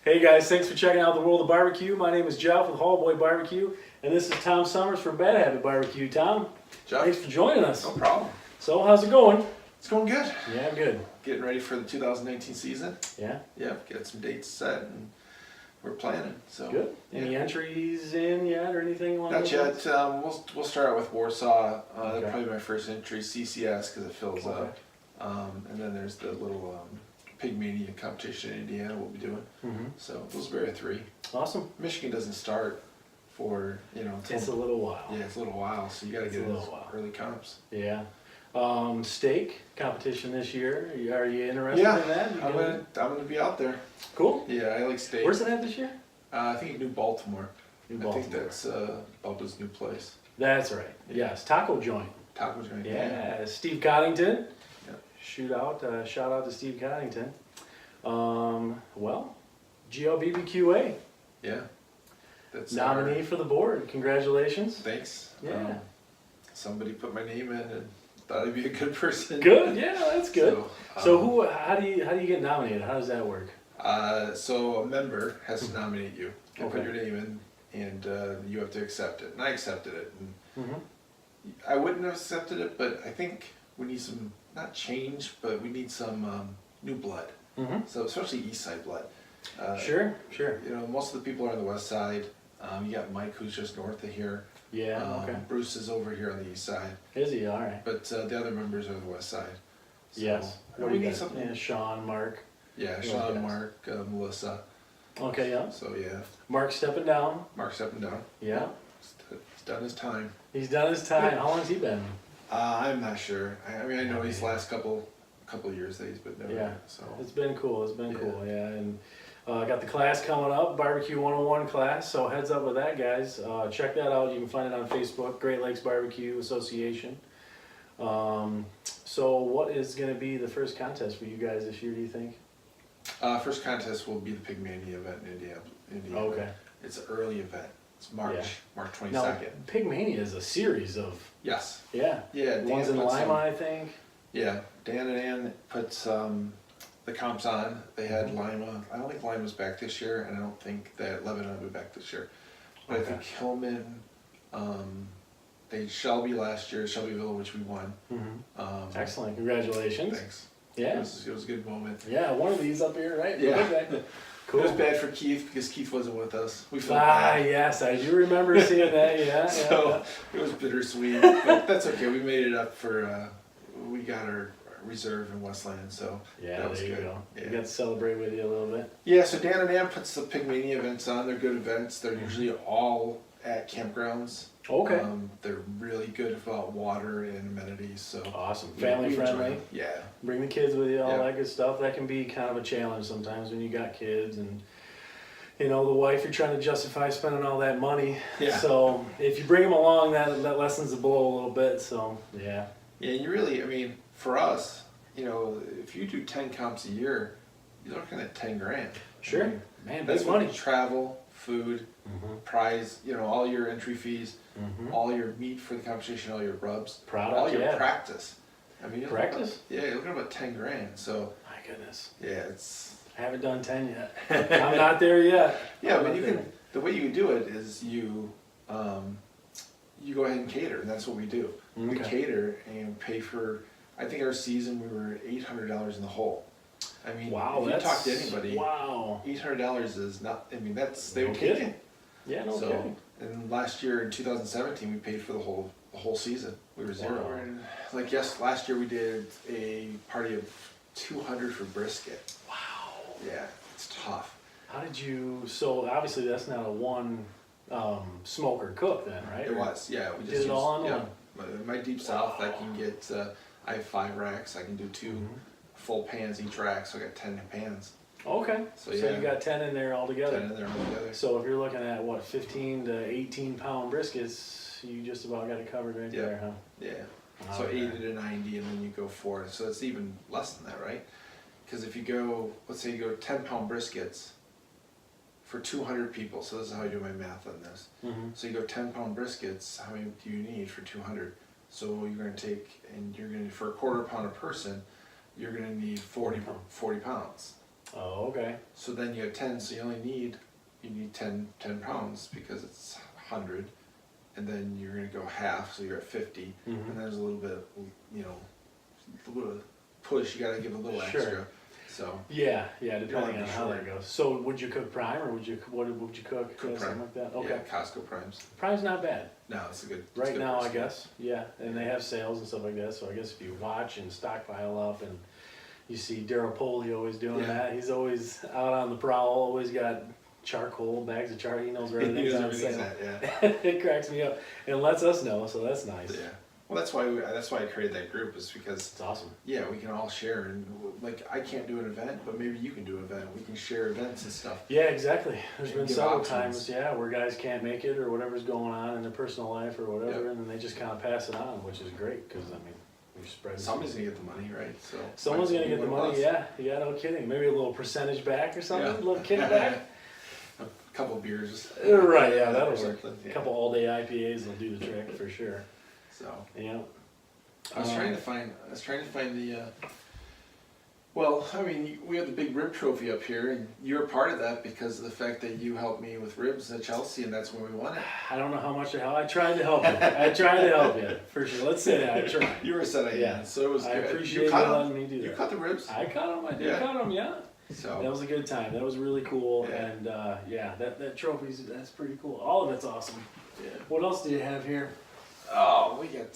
Hey guys, thanks for checking out the world of barbecue. My name is Jeff with Hall Boy Barbecue, and this is Tom Summers from Bad Habit Barbecue. Tom, Jeff, thanks for joining us. no problem. So, how's it going? It's going good. Yeah, good. Getting ready for the 2019 season. Yeah? Yeah, get some dates set and we're planning. So Good. Any entries in yet or anything along Not those yet. lines? We'll start out with Warsaw. Okay. That'll probably be my first entry. CCS because it fills Okay. up. And then there's the little Pigmania competition in Indiana we'll be doing. Mm-hmm. So those will be our three. Awesome. Michigan doesn't start for until, It's a little while. yeah, it's a little while. So you got to It's get a in little while. early comps. Yeah. Steak competition this year. Are you interested Yeah, in that? I'm gonna be out there. Cool. Yeah, I like steak. Where's it at this year? I think New Baltimore. New I Baltimore. think that's Bubba's new place. That's right. Yeah. Yes, taco joint. Taco joint. Yeah, Steve Coddington. Yep. Shout out to Steve Coddington. Well, GLBBQA Yeah. That's nominee for the board. Congratulations. Thanks. Yeah. Somebody put my name in and thought I'd be a good person. Good. Yeah, that's good. So, So how do you get nominated? How does that work? So a member has to nominate you. They put Okay. your name in, and you have to accept it. And I accepted it. And Mm-hmm. I wouldn't have accepted it, but I think we need some not change, but we need some new blood. Mm-hmm. So especially East Side blood. Sure. You know, most of the people are on the West Side. You got Mike, who's just north of here. Yeah. Okay. Bruce is over here on the East Side, Is he? All right. but the other members are on the West Side. So, Yes. What do we you need got? something. Yeah, Sean, Mark. Yeah, Yes. Sean, Mark, Melissa. Okay. Yeah. So yeah, Mark stepping down. Mark's up and down. Yeah. He's done his time. He's done his time. How long's he been? I'm not sure. I mean, I know these last couple of years that he's been doing Yeah. it. So It's been cool. It's been Yeah. cool. Yeah. And got the class coming up, Barbecue 101 class. So heads up with that, guys. Check that out. You can find it on Facebook, Great Lakes Barbecue Association. So what is going to be the first contest for you guys this year, do you think? first contest will be the Pigmania event in Indiana. Okay. It's an early event. It's March, Yeah. March Now, 22nd. Pigmania is a series of, Yes. yeah. Yeah. The ones in puts Lima, I think. Yeah, Dan and Ann puts the comps on. They had Lima. I don't think Lima's back this year, and I don't think that Lebanon will be back this year. But Okay. I think Hillman, they Shelby last year, Shelbyville, which we won. Mm-hmm. Excellent. Congratulations. Thanks. Yeah. It was a good moment. Yeah, one of these up here, right? Yeah. Okay. Cool. It was bad for Keith because Keith wasn't with us. We felt bad. Yes, I do remember seeing that. Yeah. So it was bittersweet, but that's okay. We made it up for. We got our reserve in Westland, so Yeah, that was there you good. go. Yeah. We got to celebrate with you a little bit. Yeah, so Dan and Ann puts the Pigmania events on. They're good events. They're usually all at campgrounds. Okay. They're really good about water and amenities. So Awesome. we Family enjoy friendly. them. Yeah. Bring the kids with you, all Yeah. that good stuff. That can be kind of a challenge sometimes when you got kids and, you know, the wife, you're trying to justify spending all that money. Yeah. So if you bring them along, that lessens the blow a little bit. So, yeah. Yeah, you really, I mean, for us, you know, if you do 10 comps a year, you're looking at 10 grand. Sure. I mean, Man, that's big money. with travel, food, Mm-hmm. prize, you know, all your entry fees, Mm-hmm. all your meat for the competition, all your rubs, Product, all your yeah. practice. I mean, you're looking Practice? About, yeah, you're looking at about 10 grand. So My goodness. yeah, it's I haven't done 10 yet. I'm not there yet. yeah, I'm but not you there. can. The way you can do it is you go ahead and cater, and that's what we do. We Okay. cater and pay for. I think our season we were $800 in the hole. I mean, Wow, if you that's talk to anybody, Wow. $800 is not. I mean, that's they No would take kidding. it. Yeah, no So, kidding. and last year in 2017, we paid for the whole season. We were zero. Wow. And like last year we did a party of 200 for brisket. Wow. Yeah, it's tough. How did you? So obviously that's not a one smoker cook then, right? It was, yeah. We just Did it all on yeah. one? My deep south, I can get. I have 5 racks. I can do 2 Mhm. full pans each rack, so I got 10 pans. Okay. So, So yeah. you got 10 in there 10 altogether. in there all together. So if you're looking at what 15 to 18 pound briskets, you just about got it covered right Yeah. there, huh? Yeah. So Okay. 80 to 90, and then you go 4. So it's even less than that, right? Because if you go, let's say you go 10-pound briskets for 200 people. So this is how I do my math on this. Mm-hmm. So you go 10-pound briskets. How many do you need for 200? So you're going to take, and you're going to for a quarter pound a person. you're gonna need 40 pounds. Oh, okay. So then you have 10, so you need 10 pounds because it's 100, and then you're gonna go half, so you're at 50, and there's a little bit, you know, a little push. You gotta give a little extra. So yeah, depending on how that goes. So would you cook prime, or would you cook prime. something like that? Okay. Yeah, Costco primes. Prime's not bad. No, it's a good. Right now, I guess. Yeah, and they have sales and stuff like that. So I guess if you watch and stockpile up, and you see Daryl Poley always doing that. He's always out on the prowl. Always got charcoal, bags of charcoal. He knows where everything's on sale. Yeah. It cracks me up and lets us know. So that's nice. Yeah. Well, that's why I created that group, is because It's awesome. yeah, we can all share, and like I can't do an event, but maybe you can do an event. We can share events and stuff. Yeah, exactly. There's And been give several options. times, where guys can't make it or whatever's going on in their personal life or whatever, Yep. and then they just kind of pass it on, which is great because I mean, we spread. Somebody's gonna get the money, right? So Someone's gonna get the one of money. us. Yeah, no kidding. Maybe a little percentage back or something. Yeah. A little kickback. A couple beers. Right. Yeah, that'll or work. something, A couple all-day IPAs will do the trick for sure. So Yeah. I was trying to find the. Well, I mean, we have the big rib trophy up here, and you're a part of that because of the fact that you helped me with ribs at Chelsea, and that's when we won it. I don't know how much I helped. I tried to help you. I tried to help you for sure. Let's say that I tried. You were set at Yeah. so it was I good. appreciate you you cut letting them. me do You that. cut the ribs. I caught them. I did Yeah. cut them. Yeah. So That was a good time. That was really cool, Yeah. and that trophy's that's pretty cool. All of it's awesome. yeah. What else do you have here? Oh, we get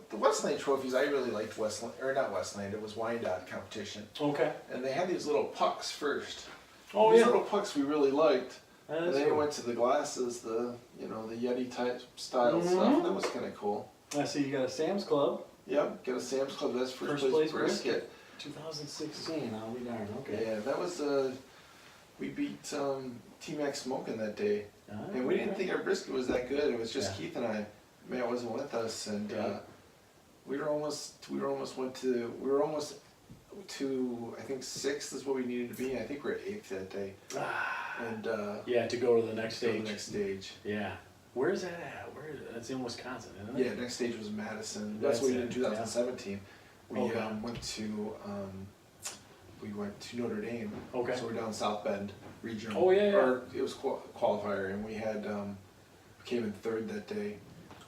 the Westland trophies. I really liked Westland, or not Westland. It was Wyandotte competition, Okay. and they had these little pucks first. Oh These yeah. little pucks we really liked. That And is then it cool. went to the glasses, the Yeti type style Mhm. stuff. That was kind of cool. I see you got a Sam's Club, Yep, get a Sam's Club. That's first place place brisket. 2016. I'll be darned. Okay. Yeah, that was we beat T-Max Smoking that day, Ah, and we didn't okay. think our brisket was that good. It was just Yeah. Keith and I. Matt wasn't with us, and Yeah. we were almost to I think 6th is what we needed to be. I think we're at 8th that day, Ah, and yeah, to go to the next go to stage. the next stage. Yeah. Where's that at? Where is it? That's in Wisconsin, isn't it? Yeah, next stage was Madison. That's what we did in it, 2017. We Okay. went to Notre Dame. Okay. So we're down South Bend regional. Oh, yeah, yeah. Or it was qualifier, and we had came in 3rd that day.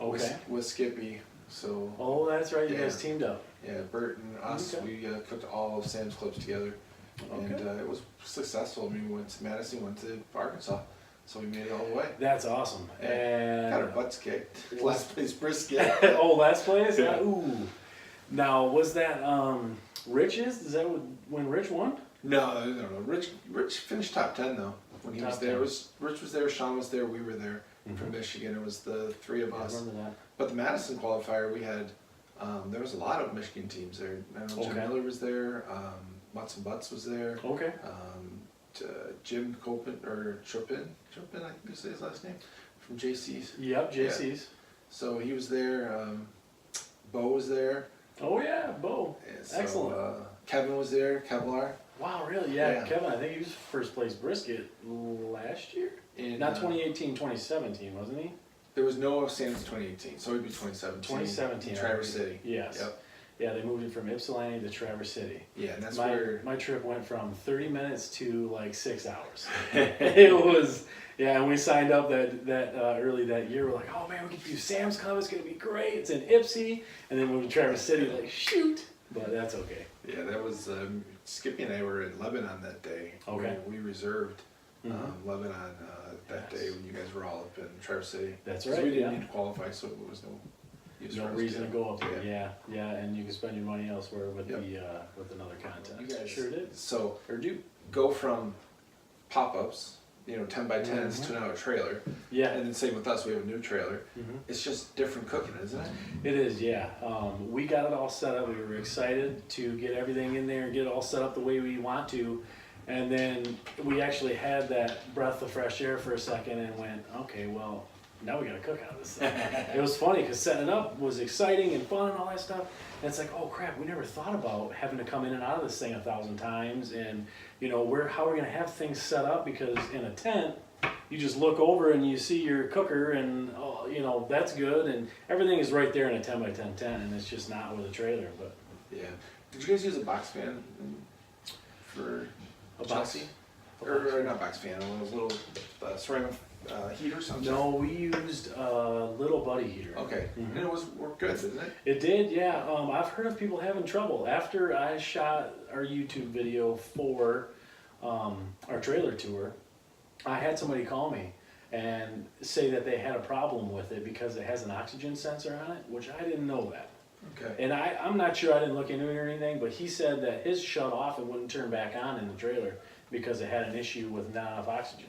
Okay. With Skippy. So Oh, that's right. You Yeah. guys teamed up. yeah, Bert and us, Okay. we cooked all of Sam's Clubs together, and Okay. it was successful. I mean, we went to Madison, went to Arkansas, so we made it all the way. That's awesome. Yeah. Got our And butts kicked. Last place brisket. oh, last place? Yeah. Ooh. Now, was that Rich's? Is that when Rich won? No. Rich finished top 10 though. When he Top was there, 10. Rich was there, Sean was there, we were there from Mhm. Michigan. It was the 3 of I us. remember that. But the Madison qualifier, we had there was a lot of Michigan teams there. I know Jim Okay. Miller was there. Mutts and Butts was there. Okay. Jim Chopin, I think you say his last name, from JC's. Yep, JC's. So he was there. Bo was there. Oh yeah, Bo. And so, Excellent. Kevin was there. Kevlar. Wow, really? Yeah, Yeah. Kevin, I think he was first place brisket last year? And, Not 2018, 2017, wasn't he? There was no Sam's 2018, so it'd be 2017. 2017. In I Traverse believe. City. Yes. Yep. Yeah, they moved it from Ypsilanti to Traverse City. Yeah, and that's my, where. my trip went from 30 minutes to like 6 hours. It was, yeah, and we signed up that early that year. We're like, oh man, we get to do Sam's Club, it's gonna be great. It's in Ypsi, and then moved to Traverse City, like shoot, but that's okay. Yeah, that was Skippy and I were in Lebanon that day. Okay. We reserved Mhm. Lebanon that Yes. day when you guys were all up in Traverse City. That's So right, we didn't yeah. need to qualify, so there was no use No for us reason to go up there. Yeah. Yeah, and you can spend your money elsewhere with Yep. with another contest. You guys Sure did. So Or do. go from pop-ups, 10 by 10s Mhm. to now a trailer, Yeah. and then same with us, we have a new trailer. Mhm. It's just different cooking, isn't it? It is, yeah. We got it all set up. We were excited to get everything in there and get it all set up the way we want to. And then we actually had that breath of fresh air for a second and went, okay, well, now we got to cook out of this thing. It was funny because setting it up was exciting and fun and all that stuff. And it's like, oh crap, we never thought about having to come in and out of this thing 1,000 times. And, how are we going to have things set up? Because in a tent, you just look over and you see your cooker and, that's good. And everything is right there in a 10 by 10 tent, and it's just not with a trailer. But Yeah. Did you guys use a box fan for A Chelsea? Or not box fan, one of those little ceramic heaters or something? No, we used a little buddy heater. Okay, and it worked good, didn't it? It did, yeah. I've heard of people having trouble. After I shot our YouTube video for our trailer tour, I had somebody call me and say that they had a problem with it because it has an oxygen sensor on it, which I didn't know that. Okay. And I'm not sure, I didn't look into it or anything, but he said that his shut off and wouldn't turn back on in the trailer because it had an issue with not enough oxygen.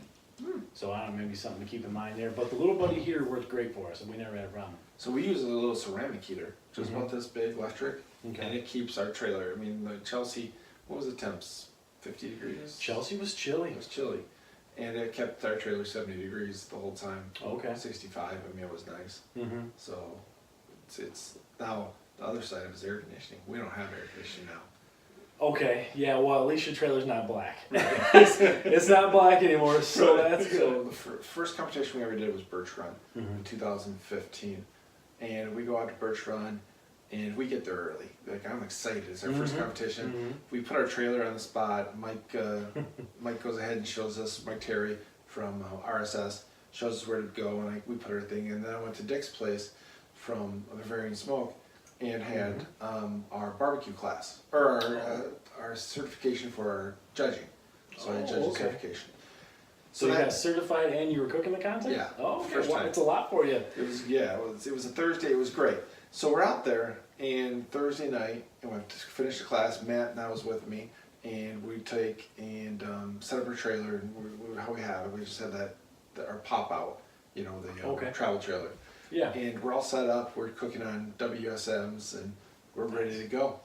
So I don't know, maybe something to keep in mind there. But the little buddy heater worked great for us, and we never had a problem. So we use a little ceramic heater, just about this big, electric, and Okay. it keeps our trailer. I mean, the Chelsea, what was the temps? 50 degrees? Chelsea was chilly. It was chilly. And it kept our trailer 70 degrees the whole time. Okay. 65, I mean, it was nice. Mm-hmm. So it's now the other side of it is air conditioning. We don't have air conditioning now. Okay, yeah, well, at least your trailer's not black. it's not black anymore, so that's good. So the first competition we ever did was Birch Run in 2015. And we go out to Birch Run and we get there early. Like, I'm excited. It's our first competition. We put our trailer on the spot. Mike goes ahead and shows us, Mike Terry from RSS, shows us where to go, and we put our thing in. And then I went to Dick's place from Bavarian Smoke and had our barbecue class, or our certification for our judging. So I had judging certification. So you got certified and you were cooking the content? Yeah. Oh, okay. First Well, time. it's a lot for you. It was a Thursday. It was great. So we're out there, and Thursday night, and we finished the class. Matt and I was with me, and we take and set up our trailer, and how we have it. We just have our pop out, the travel trailer. Yeah. And we're all set up. We're cooking on WSMs, and we're ready to go.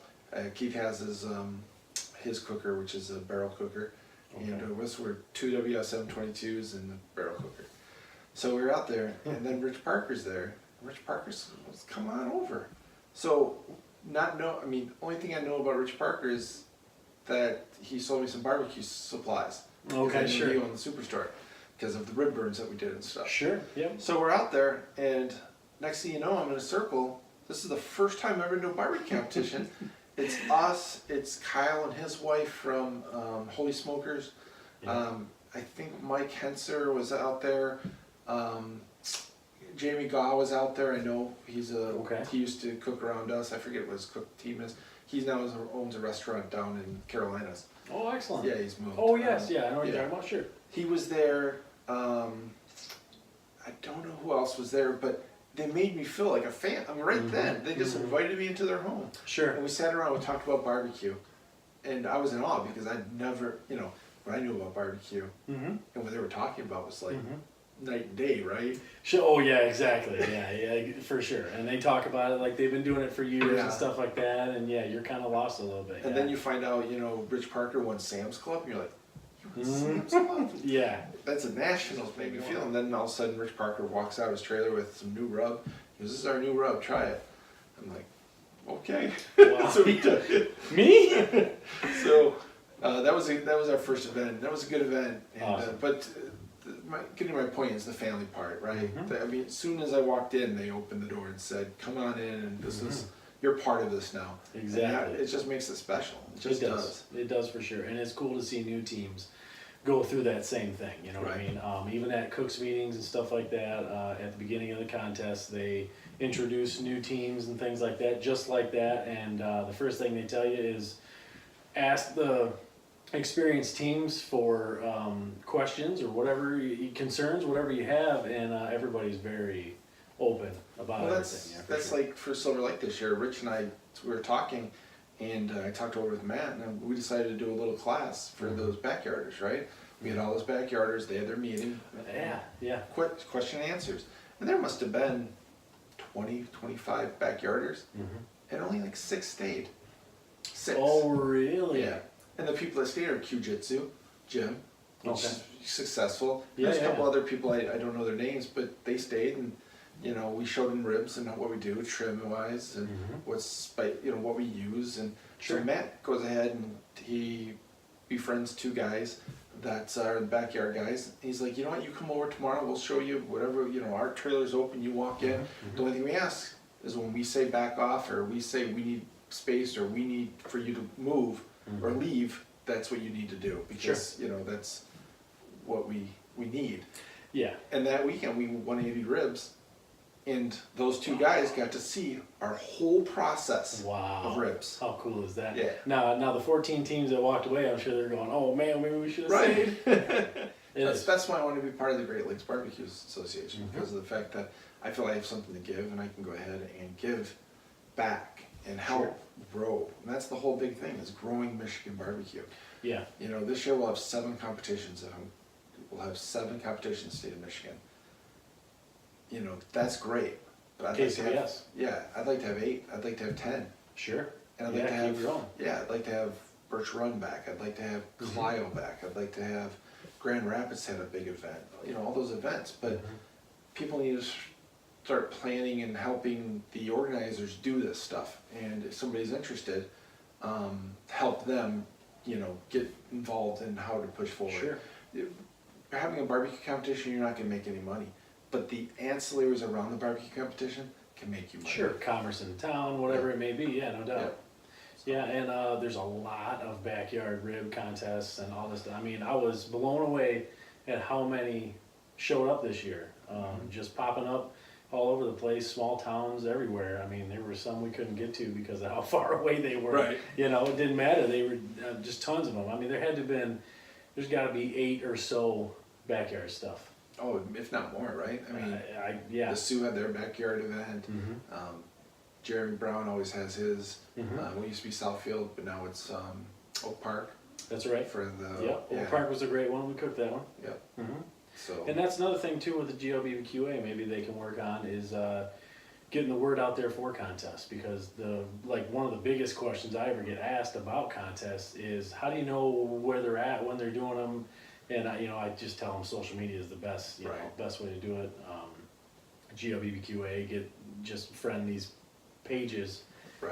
Keith has his cooker, which is a barrel cooker, and we're 2 WSM 22s and a barrel cooker. So we were out there, and then Rich Parker's there. Rich Parker's, come on over. So, only thing I know about Rich Parker is that he sold me some barbecue supplies. Okay, sure. He owned the Superstore because of the rib burns that we did and stuff. Sure, yep. So we're out there, and next thing you know, I'm in a circle. This is the first time I've ever done a barbecue competition. It's us, it's Kyle and his wife from Holy Smokers. Yeah. I think Mike Henser was out there. Jamie Gaw was out there. I know he used to cook around us. I forget what his cook team is. He now owns a restaurant down in Carolinas. Oh, excellent. Yeah, he's moved. Oh, yes, I know what you're talking about, sure. He was there. I don't know who else was there, but they made me feel like a fan. I mean, right then, they just invited me into their home. Sure. And we sat around, we talked about barbecue. And I was in awe because I'd never, what I knew about barbecue and what they were talking about was like night and day, right? Sure. Oh, yeah, exactly. Yeah, for sure. And they talk about it like they've been doing it for years and stuff like that. And yeah, you're kind of lost a little bit. And then you find out, Rich Parker won Sam's Club, and you're like, you won Sam's Club? Yeah. That's a nationals, made me feel. And then all of a sudden, Rich Parker walks out of his trailer with some new rub. He goes, "This is our new rub, try it." I'm like, okay. Wow. So we took it. Me? So that was our first event. That was a good event. And, Awesome. Getting to my point is the family part, right? I mean, as soon as I walked in, they opened the door and said, "Come on in, and this is you're part of this now." Exactly. It just makes it special. It just does. It does for sure. And it's cool to see new teams go through that same thing, you know what I mean? Even at Cook's meetings and stuff like that, at the beginning of the contest, they introduce new teams and things like that, just like that. And the first thing they tell you is ask the experienced teams for questions or whatever concerns, whatever you have, and everybody's very open about everything. That's like for Silver Lake this year. Rich and I, we were talking, and I talked over with Matt, and we decided to do a little class for those backyarders, right? We had all those backyarders, they had their meeting. Yeah. Question and answers. And there must have been 20, 25 backyarders, and only like 6 stayed. 6. Oh, really? Yeah. And the people that stayed are Q-Jitsu, Jim, which is successful. There's a couple other people, I don't know their names, but they stayed, and we showed them ribs and what we do trim wise and what we use. And so Matt goes ahead and he befriends 2 guys that are the backyard guys. He's like, "You know what, you come over tomorrow, we'll show you whatever, our trailer's open, you walk in. The only thing we ask is when we say back off or we say we need space or we need for you to move or leave, that's what you need to do because you know that's what we need. Yeah. And that weekend we 180 ribs, and those two guys got to see our whole process of ribs. How cool is that? Yeah. Now the 14 teams that walked away, I'm sure they're going, oh man, maybe we should have Right. stayed. That's why I want to be part of the Great Lakes Barbecue Association because of the fact that I feel I have something to give and I can go ahead and give back and help grow. And that's the whole big thing is growing Michigan barbecue. Yeah. You know, this year we'll have 7 competitions. We'll have 7 competitions in the state of Michigan. You know, that's great. But I'd like to have, I'd like to have 8. I'd like to have 10. Sure. And I'd like to have, I'd like to have Birch Run back. I'd like to have Clio back. I'd like to have Grand Rapids had a big event. You know, all those events. But people need to start planning and helping the organizers do this stuff. And if somebody's interested, help them, you know, get involved in how to push forward. Sure. Having a barbecue competition, you're not going to make any money. But the ancillaries around the barbecue competition can make you money. Sure, commerce in town, whatever it may be, yeah, no doubt. Yeah, and there's a lot of backyard rib contests and all this stuff. I mean, I was blown away at how many showed up this year. Just popping up all over the place, small towns everywhere. I mean, there were some we couldn't get to because of how far away they were. Right. You know, it didn't matter. They were just tons of them. I mean, there's got to be 8 or so backyard stuff. Oh, if not more, right? I mean, yeah. the Sioux had their backyard event. Jeremy Brown always has his. We used to be Southfield, but now it's Oak Park. That's right. For the Oak Park was a great one. We cooked that one. Yep. So. And that's another thing too with the GLBQA. Maybe they can work on is getting the word out there for contests because one of the biggest questions I ever get asked about contests is how do you know where they're at when they're doing them. And I just tell them social media is the best, best way to do it. GLBQA, just friend these pages,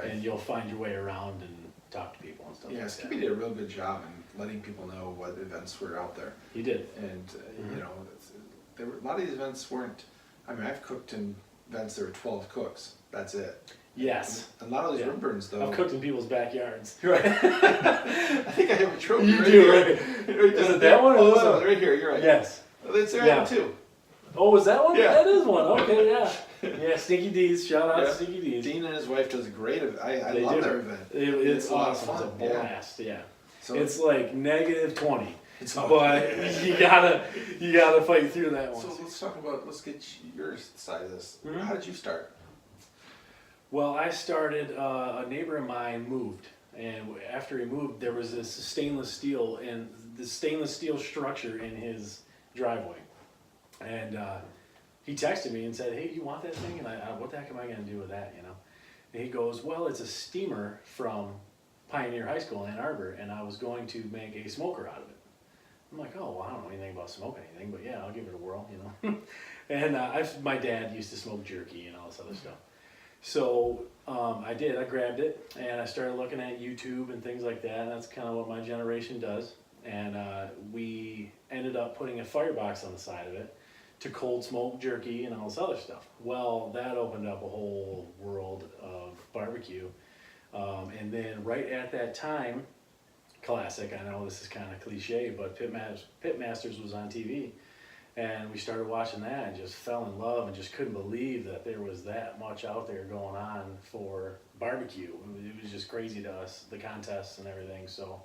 and you'll find your way around and talk to people and stuff. Yeah, Skippy did a real good job in letting people know what events were out there. He did, and there were a lot of these events weren't. I mean, I've cooked in events that were 12 cooks. That's it. Yes. And a lot of those rib burns, though. I've cooked in people's backyards. Right. I think I have a trophy. You right do, here. right? Is it that one or this one? Right here. You're right. Yes. It's there one too. Oh, was that one? Yeah. That is one. Okay, yeah. Yeah, Stinky D's. Shout out to Stinky D's. Dean and his wife does a great event. I love their event. It's awesome. It's a blast. Yeah. So it's like -20. But you gotta fight through that one. So let's get your side of this. How did you start? Well, I started, a neighbor of mine moved, and after he moved, there was this stainless steel structure in his driveway. And he texted me and said, hey, do you want that thing? And what the heck am I going to do with that, And he goes, well, it's a steamer from Pioneer High School in Ann Arbor, and I was going to make a smoker out of it. I'm like, oh, well, I don't know anything about smoking anything, but yeah, I'll give it a whirl, And my dad used to smoke jerky and all this other stuff. So I did. I grabbed it and I started looking at YouTube and things like that. That's kind of what my generation does. And we ended up putting a firebox on the side of it to cold smoke jerky and all this other stuff. Well, that opened up a whole world of barbecue. And then right at that time, classic, I know this is kind of cliche, but Pitmasters was on TV. And we started watching that and just fell in love and just couldn't believe that there was that much out there going on for barbecue. It was just crazy to us, the contests and everything. So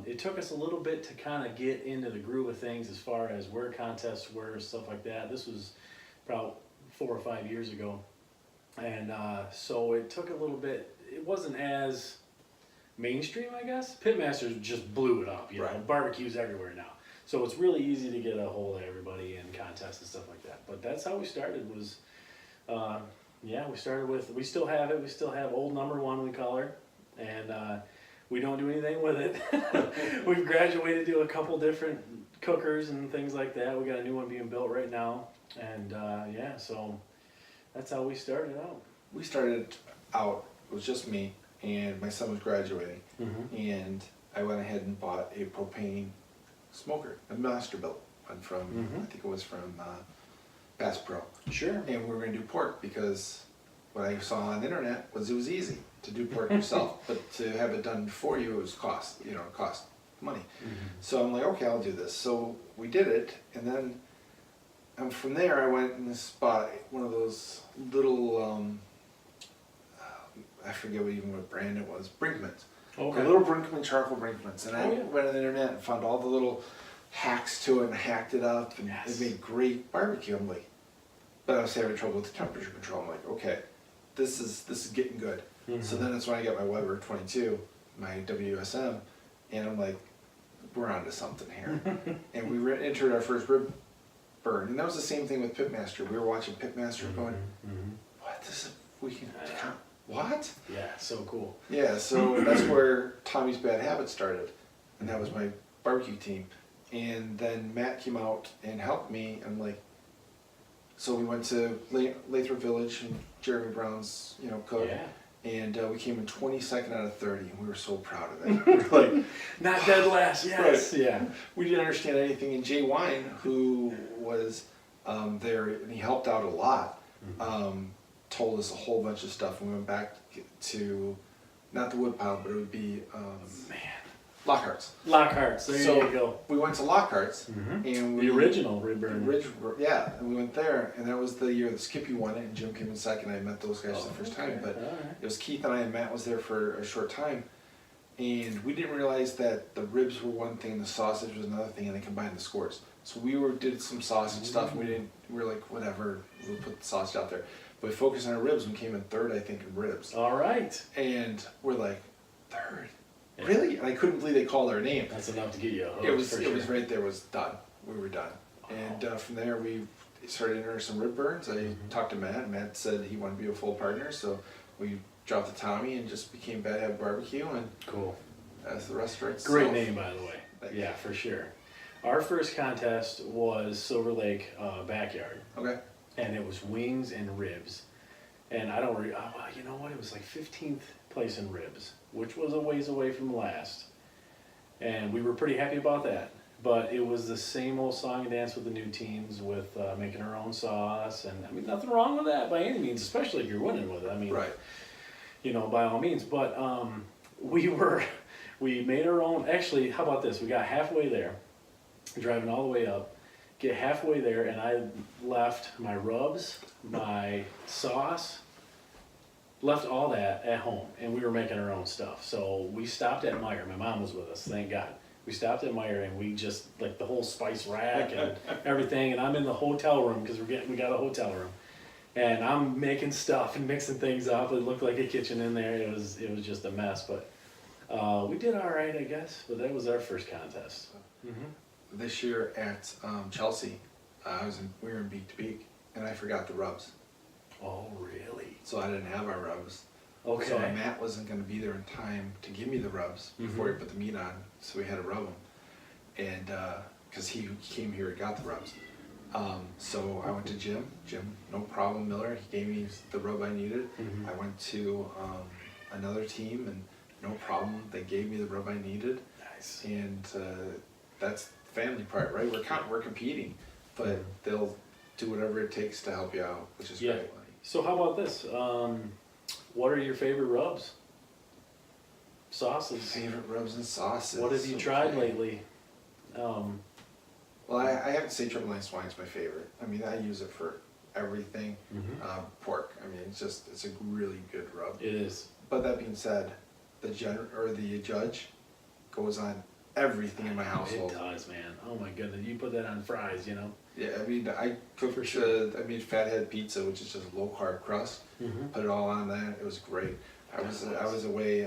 it took us a little bit to kind of get into the groove of things as far as where contests were, stuff like that. This was about 4 or 5 years ago. And so it took a little bit, it wasn't as mainstream, I guess. Pitmasters just blew it up, Barbecues everywhere now. So it's really easy to get a hold of everybody in contests and stuff like that. But that's how we started was, we started with, we still have it. We still have old number 1, we call her. And we don't do anything with it. We've graduated to a couple different cookers and things like that. We got a new one being built right now. And so that's how we started out. We started out, it was just me, and my son was graduating. And I went ahead and bought a propane smoker, a master built one from, I think it was from Bass Pro. Sure. And we were going to do pork because what I saw on the internet was it was easy to do pork yourself, but to have it done for you, it was cost money. So I'm like, okay, I'll do this. So we did it, and then from there I went and bought one of those little, I forget what brand it was, Brinkman's. Okay. A little Brinkman charcoal Brinkman's, and I Oh, yeah. went on the internet and found all the little hacks to it and hacked it up, and Yes. it made great barbecue. I'm like, but I was having trouble with the temperature control. I'm like, okay, this is getting good. So then that's when I got my Weber 22, my WSM, and I'm like, we're onto something here. And we entered our first rib burn, and that was the same thing with Pitmaster. We were watching Pitmaster going, what? We can what? Yeah, so cool. Yeah, so that's where Tommy's Bad Habit started, and that was my barbecue team. And then Matt came out and helped me, and like, so we went to Lathrop Village and Jeremy Brown's, cook, Yeah. and we came in 22nd out of 30, and we were so proud of it. We were like, Not dead last, yes. Right. Yeah. we didn't understand anything. And Jay Wine, who was there, and he helped out a lot, told us a whole bunch of stuff. And we went back to, not the Woodpile, but it would be Man. Lockhart's. Lockhart's, there So you go. we went to Lockhart's, and we The original rib burn. yeah, and we went there, and that was the year that Skippy won it, and Jim came in second. I met those guys the first time, but Alright. it was Keith and I, and Matt was there for a short time, and we didn't realize that the ribs were one thing, the sausage was another thing, and they combined the scores. So we did some sausage stuff, and we were like, whatever, we'll put the sausage out there. But we focused on our ribs, and we came in third, I think, in ribs. All right. And we're like, third? Yeah. Really? And I couldn't believe they called our name. That's enough to get you a hook. It was for it was sure. right there, was done. We were done. And from there we started entering some rib burns. I talked to Matt, and Matt said he wanted to be a full partner, so we dropped the Tommy and just became Bad Habit Barbecue, and Cool. that's the rest for itself. Great name, by the way. Thank you. Yeah, for sure. Our first contest was Silver Lake Backyard, Okay. and it was wings and ribs. And I don't, you know what? It was like 15th place in ribs, which was a ways away from last. And we were pretty happy about that. But it was the same old song and dance with the new teams, with making our own sauce. And I mean, nothing wrong with that by any means, especially if you're winning with it. I mean, Right. By all means. But we made our own. Actually, how about this? We got halfway there, driving all the way up, get halfway there, and I left my rubs, my sauce, left all that at home, and we were making our own stuff. So we stopped at Meyer. My mom was with us, thank God. We stopped at Meyer, and we just, like, the whole spice rack and everything, and I'm in the hotel room, because we got a hotel room. And I'm making stuff and mixing things up. It looked like a kitchen in there. It was just a mess, but we did all right, I guess. But that was our first contest. This year at Chelsea, we were in Beak to Beak, and I forgot the rubs. Oh, really? So I didn't have our rubs. Okay. So Matt wasn't going to be there in time to give me the rubs before he put the meat on, so we had to rub them. And because he came here and got the rubs. So I went to Jim, no problem, Miller. He gave me the rub I needed. I went to another team, and no problem, they gave me the rub I needed. Nice. And that's the family part, right? We're competing, but they'll do whatever it takes to help you out, which is great. So how about this? What are your favorite rubs? Sauces. Favorite rubs and sauces. What have you tried lately? Well, I have to say Triple Line Swine's my favorite. I mean, I use it for everything. Pork. I mean, it's a really good rub. It is. But that being said, the judge goes on everything in my household. It does, man. Oh my goodness, you put that on fries, you know? Yeah, I mean, I cooked For sure. I made fathead pizza, which is just a low carb crust. Put it all on that. It was great. I was away.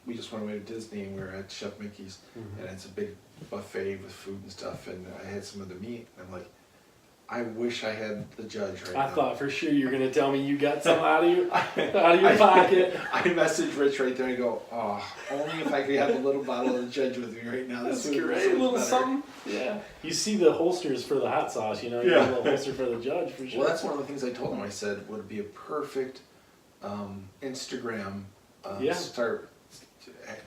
We just went away to Disney, and we were at Chef Mickey's, and it's a big buffet with food and stuff. And I had some of the meat, and I'm like, I wish I had the judge right now. I thought for sure you were gonna tell me you got some out of your pocket. I messaged Rich right there and go, oh, only if I could have a little bottle of the judge with me right now. That's This would be great. so A little better. something. Yeah. You see the holsters for the hot sauce, you know? You got a little holster for the judge for sure. Well, that's one of the things I told him. I said would be a perfect Instagram. Start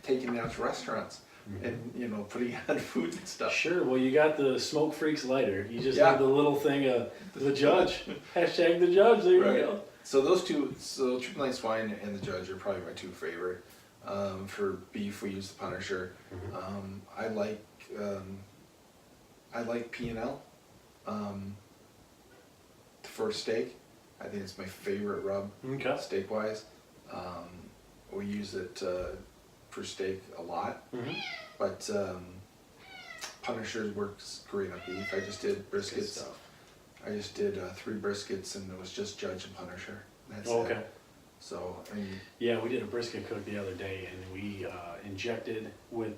taking it out to restaurants and putting on food and stuff. Sure. Well, you got the Smoke Freaks lighter. You just Yeah. need the little thing of the judge. Hashtag the judge. There Right. you go. So those two, so Triple Night Swine and the Judge are probably my two favorite. For beef, we use the Punisher. I like P&L. For steak, I think it's my favorite rub, Okay. steak wise. We use it for steak a lot, but Punisher works great on beef. I just did Good briskets. stuff. I just did 3 briskets, and it was just Judge and Punisher. That's Okay. it. So, I mean, Yeah, we did a brisket cook the other day, and we injected with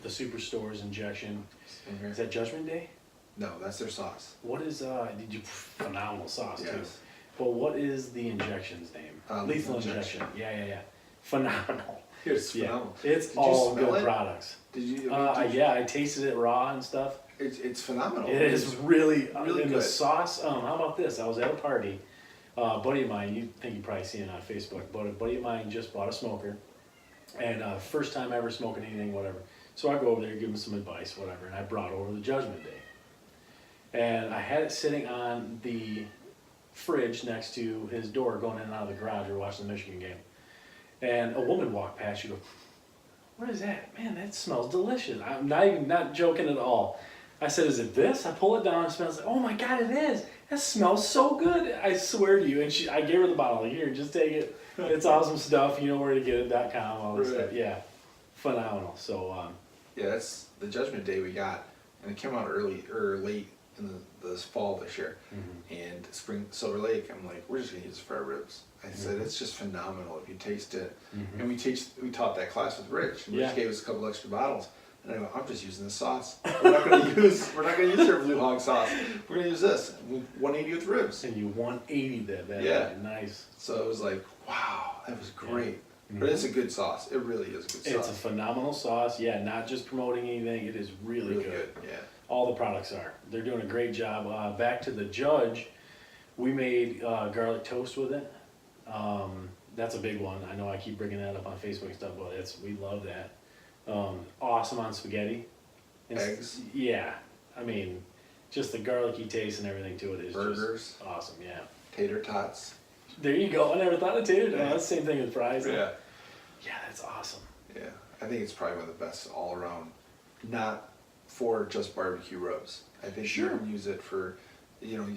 the Superstore's injection. in here. Is that Judgment Day? No, that's their sauce. What is did you phenomenal sauce too? Yes. But what is the injection's name? Lethal Injection. Yeah. Phenomenal. It's Yeah, phenomenal. it's Did you all smell good it? products. Did you? Yeah, I tasted it raw and stuff. It's phenomenal. It is really, really and good. the sauce. How about this? I was at a party. A buddy of mine, you think you probably seen it on Facebook, but a buddy of mine just bought a smoker, and first time ever smoking anything, whatever. So I go over there, give him some advice, whatever, and I brought over the Judgment Day, and I had it sitting on the fridge next to his door, going in and out of the garage. We were watching the Michigan game, and a woman walked past. She goes, "What is that? Man, that smells delicious." I'm not joking at all. I said, "Is it this?" I pull it down, it smells like, oh my God, it is. That smells so good. I swear to you. And I gave her the bottle. Here, just take it. It's awesome stuff. You know where to get it.com, all this Right. stuff. Yeah, phenomenal. So, Yeah, that's the Judgment Day we got, and it came out early or late in the fall this year. And Spring Silver Lake, I'm like, we're just gonna use it for our ribs. I said it's just phenomenal if you taste it. And we taught that class with Rich, and Rich Yeah. gave us a couple extra bottles. And I go, I'm just using the sauce. We're not gonna use their Blue Hog sauce. We're gonna use this. 180 with ribs. and you 180 that. Yeah. Nice. So it was like, wow, that was great. But it's a good sauce. It really is a good sauce. It's a phenomenal sauce. Yeah, not just promoting anything. It is really, good. Yeah. All the products are. They're doing a great job. Back to the Judge, we made garlic toast with it. That's a big one. I know I keep bringing that up on Facebook and stuff, but we love that. Awesome on spaghetti. And Eggs. Yeah, I mean, just the garlicky taste and everything to it is Burgers. just awesome. Yeah. Tater tots. There you go. I never thought of tater. Yeah. That's the same thing with fries. Yeah. Yeah, that's awesome. Yeah. I think it's probably one of the best all around. Not for just barbecue rubs. I think Sure. you can use it for,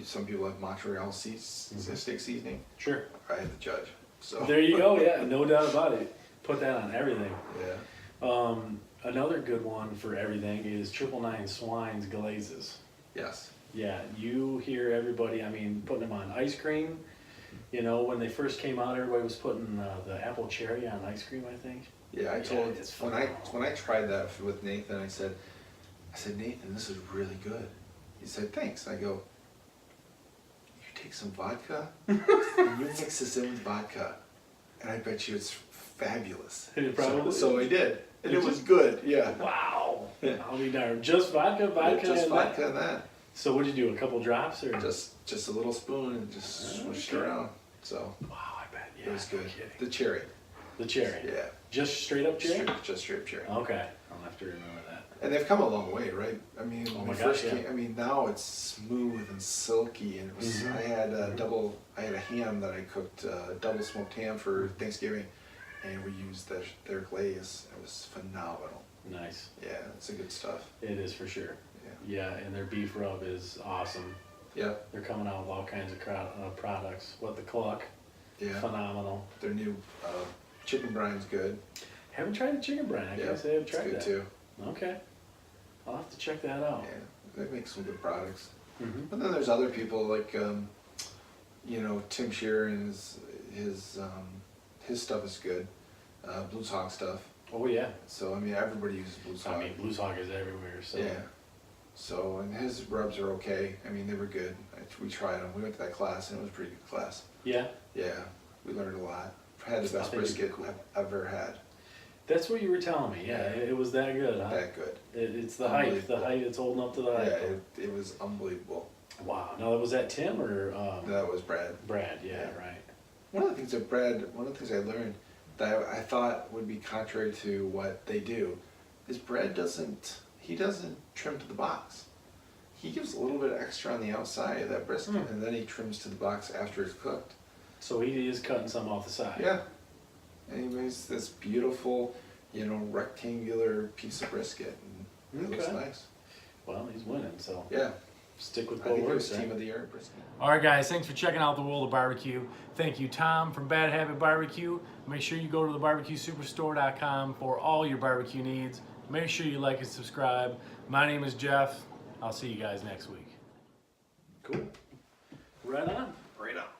some people like Montreal steak seasoning. Sure. I had the Judge. So There you go. Yeah, no doubt about it. Put that on everything. Yeah. Another good one for everything is 999 Swine's glazes. Yes. Yeah, you hear everybody, I mean, putting them on ice cream. You know, when they first came out, everybody was putting the apple cherry on ice cream, I think. Yeah, I Yeah, told it's when I tried that with Nathan, I said, Nathan, this is really good. He said, thanks. I go, you take some vodka and you mix this in with vodka, and I bet you it's fabulous. It probably So I did, and it was good. Yeah. Wow. Yeah. I'll be darned. Just vodka, Just and vodka that. and that. So what'd you do? A couple drops or? Just a little spoon and just swish it Okay. around. So Wow, I bet. Yeah, it was no good. kidding. The cherry. The cherry. Yeah. Just straight up cherry. Just straight cherry. Okay, I'll have to remember that. And they've come a long way, right? I mean, Oh when my we gosh, first yeah. came, I mean, now it's smooth and silky, and it was. Mhm. I had a ham that I cooked, double smoked ham for Thanksgiving, and we used their glaze. It was phenomenal. Nice. Yeah, it's a good stuff. It is for sure. Yeah. Yeah, and their beef rub is awesome. Yeah, They're coming out with all kinds of products. What the cluck? yeah. Phenomenal. Their new chicken brine's good. Haven't tried the chicken brine. I Yeah, guess I haven't it's tried good that. too. Okay. I'll have to check that out. Yeah, they make some good products. Mm-hmm. But then there's other people like, Tim Shearer and his stuff is good. Blues Hog stuff. Oh yeah. So I mean, everybody uses Blues Hog. I mean, Blues Hog is everywhere. So Yeah. So and his rubs are okay. I mean, they were good. We tried them. We went to that class and it was a pretty good class. yeah, Yeah, we learned a lot. Had the best I think it'd be brisket cool. I've ever had. that's what you were telling me. Yeah, it was that good. Huh? That good. It's the hype. The Unbelievable. hype. It's holding up to the Yeah, hype. it was unbelievable. Wow. Now was that Tim or That was Brad. Brad? Yeah, Yeah. right. One of the things I learned that I thought would be contrary to what they do is Brad doesn't trim to the box. He gives a little bit extra on the outside of that brisket, and then he trims to the box after it's cooked. So he is cutting some off the side. Yeah. And he makes this beautiful, you know, rectangular piece of brisket, and it looks Okay. nice. Well, he's winning, so Yeah. stick with I what think it works. was Right? team of the year brisket. All right, guys, thanks for checking out the world of barbecue. Thank you, Tom from Bad Habit Barbecue. Make sure you go to thebarbecuesuperstore.com for all your barbecue needs. Make sure you like and subscribe. My name is Jeff. I'll see you guys next week. Cool. Right on. Right up.